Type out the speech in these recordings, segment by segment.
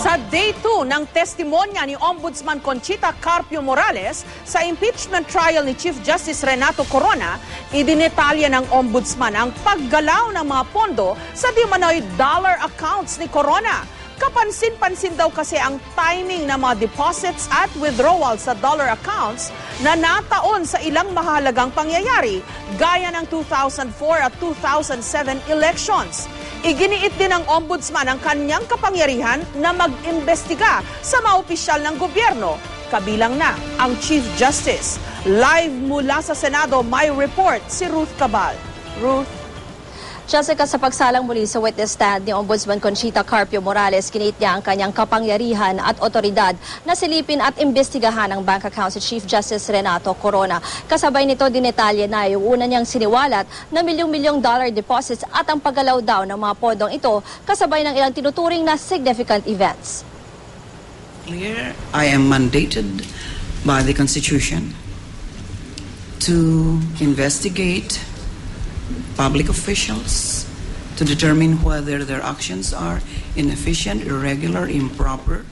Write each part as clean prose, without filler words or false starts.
Sa Day 2 ng testimonya ni Ombudsman Conchita Carpio Morales sa impeachment trial ni Chief Justice Renato Corona, idinetalya ng Ombudsman ang paggalaw ng mga pondo sa di-umano'y dollar accounts ni Corona. Kapansin-pansin daw kasi ang timing ng mga deposits at withdrawals sa dollar accounts na nataon sa ilang mahalagang pangyayari gaya ng 2004 at 2007 elections. Iginiit din ng Ombudsman ang kanyang kapangyarihan na mag-imbestiga sa mga opisyal ng gobyerno, kabilang na ang Chief Justice. Live mula sa Senado, may report si Ruth Cabal. Ruth? Jessica, sa pagsalang muli sa witness stand ni Ombudsman Conchita Carpio Morales, kinit niya ang kanyang kapangyarihan at otoridad na silipin at imbestigahan ang bank account si Chief Justice Renato Corona. Kasabay nito, dinetalye na yung una niyang siniwalat na milyong-milyong dollar deposits at ang paggalaw daw ng mga pondong ito kasabay ng ilang tinuturing na significant events. Clear, I am mandated by the Constitution to investigate public officials to determine whether their actions are inefficient, irregular, improper.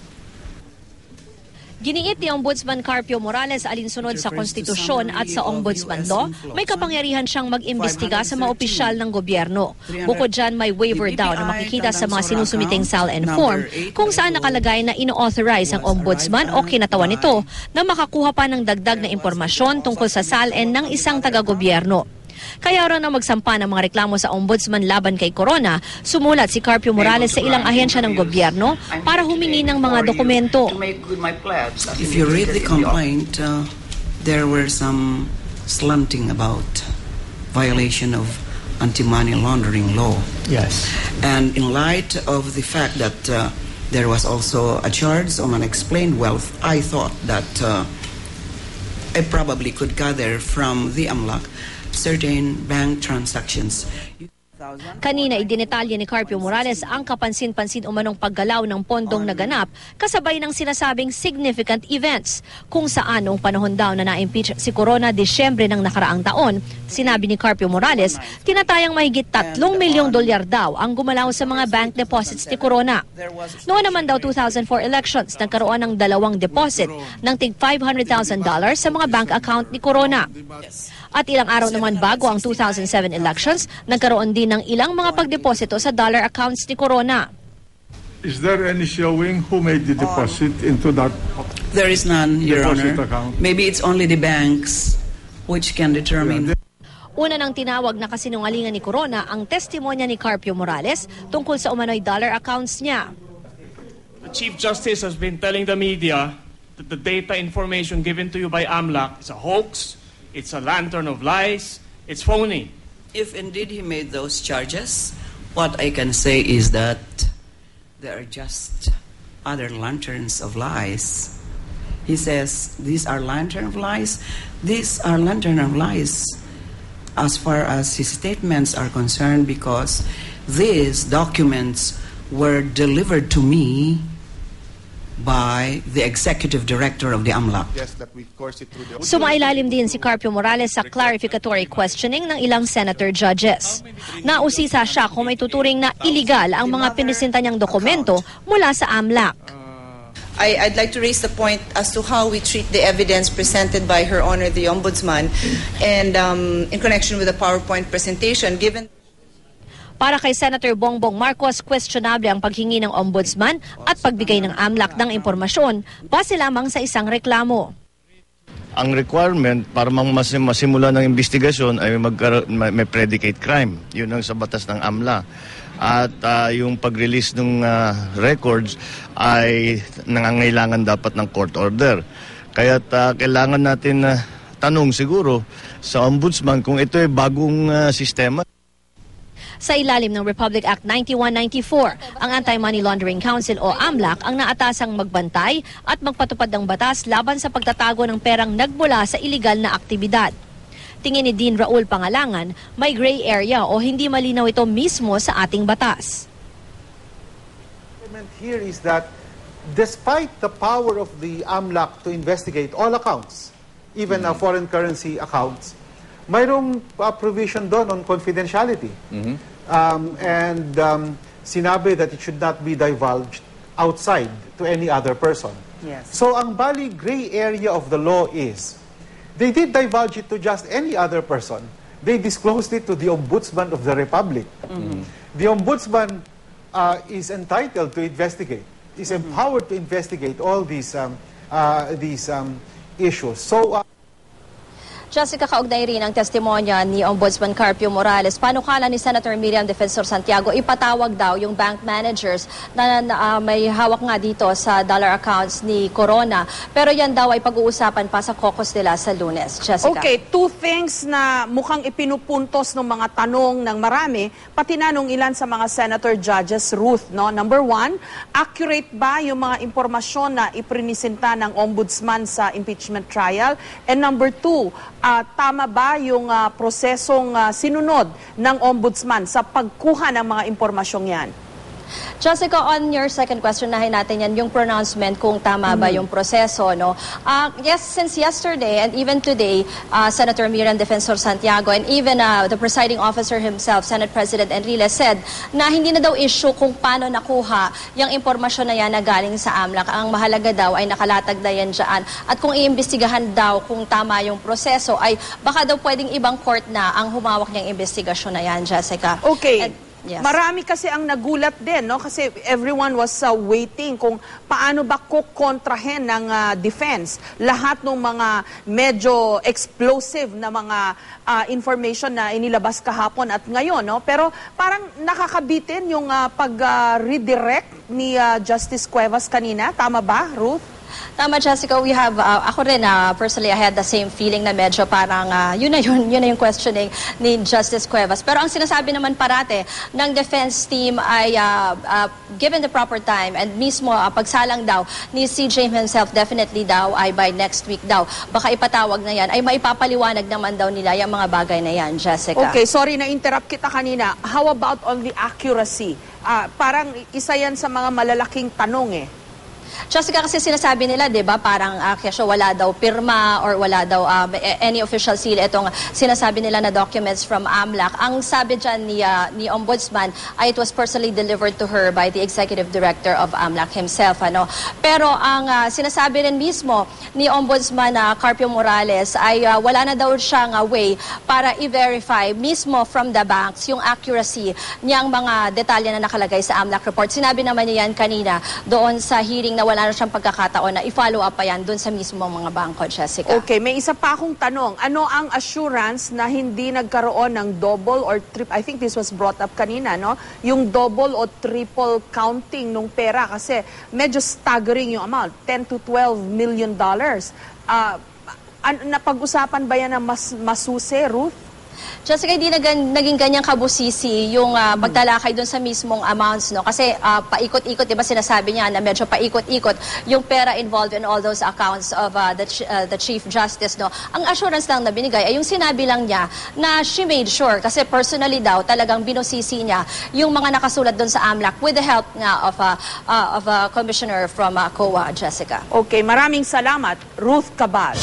Giniit ni Ombudsman Carpio Morales alinsunod sa konstitusyon at sa Ombudsman Law, may kapangyarihan siyang mag-imbestiga sa mga opisyal ng gobyerno. Bukod dyan, may waiver daw na makikita sa mga sinusumiting SALN form kung saan nakalagay na ino-authorize ang Ombudsman o kinatawan nito na makakuha pa ng dagdag na impormasyon tungkol sa SALN ng isang taga-gobyerno. Kaya raw na magsampa ng mga reklamo sa Ombudsman laban kay Corona, sumulat si Carpio Morales sa ilang ahensya ng gobyerno para humingi ng mga dokumento. If you read the complaint, there were some slanting about violation of anti-money laundering law. Yes. And in light of the fact that there was also a charge on unexplained wealth, I thought that I probably could gather from the AMLAC certain bank transactions. Kanina idinetalye ni Carpio Morales ang kapansin-pansin umanong paggalaw ng pondong naganap kasabay ng sinasabing significant events. Kung saan noong panahon daw na na-impeach si Corona Disyembre ng nakaraang taon, sinabi ni Carpio Morales, tinatayang mahigit 3 milyong dolyar daw ang gumalaw sa mga bank deposits ni Corona. Noon naman daw 2004 elections, nagkaroon ng 2 deposit ng tig $500,000 sa mga bank account ni Corona. At ilang araw naman bago ang 2007 elections, nagkaroon din ng ilang mga pagdeposito sa dollar accounts ni Corona. Is there any showing who made the deposit into that? There is none, Your Honor. Account? Maybe it's only the banks which can determine. Una nang tinawag na kasinungalingan ni Corona ang testimonya ni Carpio Morales tungkol sa umano'y dollar accounts niya. The Chief Justice has been telling the media that the data information given to you by AMLAC is a hoax, it's a lantern of lies, it's phony. If indeed he made those charges, what I can say is that there are just other lanterns of lies. He says, these are lantern of lies. These are lantern of lies as far as his statements are concerned, because these documents were delivered to me by the executive director of the AMLAC. Sumailalim din si Carpio Morales sa clarificatory questioning ng ilang senator judges. Nausisa siya kung may tuturing na iligal ang mga pinisinta niyang dokumento mula sa AMLAC. I'd like to raise the point as to how we treat the evidence presented by Her Honor the Ombudsman and in connection with the PowerPoint presentation, given Para kay Senator Bongbong Marcos, questionable ang paghingi ng Ombudsman at pagbigay ng AMLAC ng impormasyon base lamang sa isang reklamo. Ang requirement para masimula ng investigasyon ay may predicate crime. Yun ang sa batas ng AMLA. At yung pag-release ng records ay nangangailangan dapat ng court order. Kaya kailangan natin tanong siguro sa Ombudsman kung ito ay bagong sistema. Sa ilalim ng Republic Act 9194, ang Anti-Money Laundering Council o AMLAC ang naatasang magbantay at magpatupad ng batas laban sa pagtatago ng perang nagmula sa iligal na aktibidad. Tingin ni Dean Raul Pangalangan, may gray area o hindi malinaw ito mismo sa ating batas. Here is that despite the power of the AMLAC to investigate all accounts, even foreign currency accounts, mayroong provision doon on confidentiality. And sinabi that it should not be divulged outside to any other person. Yes. So ang bali gray area of the law is, they did divulge it to just any other person. They disclosed it to the Ombudsman of the Republic. The Ombudsman is entitled to investigate, is empowered to investigate all these issues. So, Jessica, kaugnay rin ang testimonya ni Ombudsman Carpio Morales. Panukala ni Senator Miriam Defensor Santiago, ipatawag daw yung bank managers na may hawak nga dito sa dollar accounts ni Corona. Pero yan daw ay pag-uusapan pa sa caucus nila sa Lunes. Jessica. Okay, two things na mukhang ipinupuntos ng mga tanong ng marami, pati na nung ilan sa mga senator judges, Ruth. No? Number one, accurate ba yung mga impormasyon na iprinisinta ng ombudsman sa impeachment trial? And number two, tama ba yung prosesong sinunod ng ombudsman sa pagkuha ng mga impormasyong yan? Jessica, on your second question, nahin natin yan, yung pronouncement kung tama ba yung proseso, no? Yes, since yesterday and even today, Senator Miriam Defensor Santiago and even the presiding officer himself, Senate President Enrile, said na hindi na daw issue kung paano nakuha yung impormasyon na yan na galing sa AMLAC. Ang mahalaga daw ay nakalatag na yan dyan. At kung iimbestigahan daw kung tama yung proseso, ay baka daw pwedeng ibang court na ang humawak niyang investigasyon na yan, Jessica. Okay. Yes. Marami kasi ang nagulat din, no? Kasi everyone was waiting kung paano ba kukontrahen ng defense lahat ng mga medyo explosive na mga information na inilabas kahapon at ngayon, no? Pero parang nakakabitin yung pag-redirect ni Justice Cuevas kanina. Tama ba, Ruth? Tama, Jessica. We have, ako rin, personally, I had the same feeling na medyo parang, yun na yung questioning ni Justice Cuevas. Pero ang sinasabi naman parate ng defense team ay given the proper time and mismo pagsalang daw ni CJ himself, definitely daw ay by next week daw. Baka ipatawag na yan, ay maipapaliwanag naman daw nila yung mga bagay na yan, Jessica. Okay, sorry na interrupt kita kanina. How about on the accuracy? Parang isa yan sa mga malalaking tanong eh. Jessica, kasi sinasabi nila, di ba, parang kasi wala daw pirma or wala daw any official seal itong sinasabi nila na documents from AMLAC. Ang sabi dyan ni Ombudsman ay it was personally delivered to her by the Executive Director of AMLAC himself. Ano? Pero ang sinasabi rin mismo ni Ombudsman Carpio Morales ay wala na daw siyang way para i-verify mismo from the banks yung accuracy niyang mga detalye na nakalagay sa AMLAC report. Sinabi naman niya yan kanina doon sa hearing na wala na siyang pagkakataon na i-follow up pa yan doon sa mismo mga bangko, Jessica. Okay, may isa pa akong tanong. Ano ang assurance na hindi nagkaroon ng double or triple, I think this was brought up kanina, no? Yung double o triple counting ng pera kasi medyo staggering yung amount, $10 to $12 million. Napag-usapan ba yan na masusi, Ruth? Jessica, hindi naging ganyang kabusisi yung pagtalakay doon sa mismong amounts, no? Kasi paikot-ikot, di ba sinasabi niya na medyo paikot-ikot yung pera involved in all those accounts of the Chief Justice, no? Ang assurance lang na binigay ay yung sinabi lang niya na she made sure, kasi personally daw talagang binusisi niya yung mga nakasulat doon sa AMLAC with the help nga of a commissioner from COA, Jessica. Okay, maraming salamat, Ruth Cabal.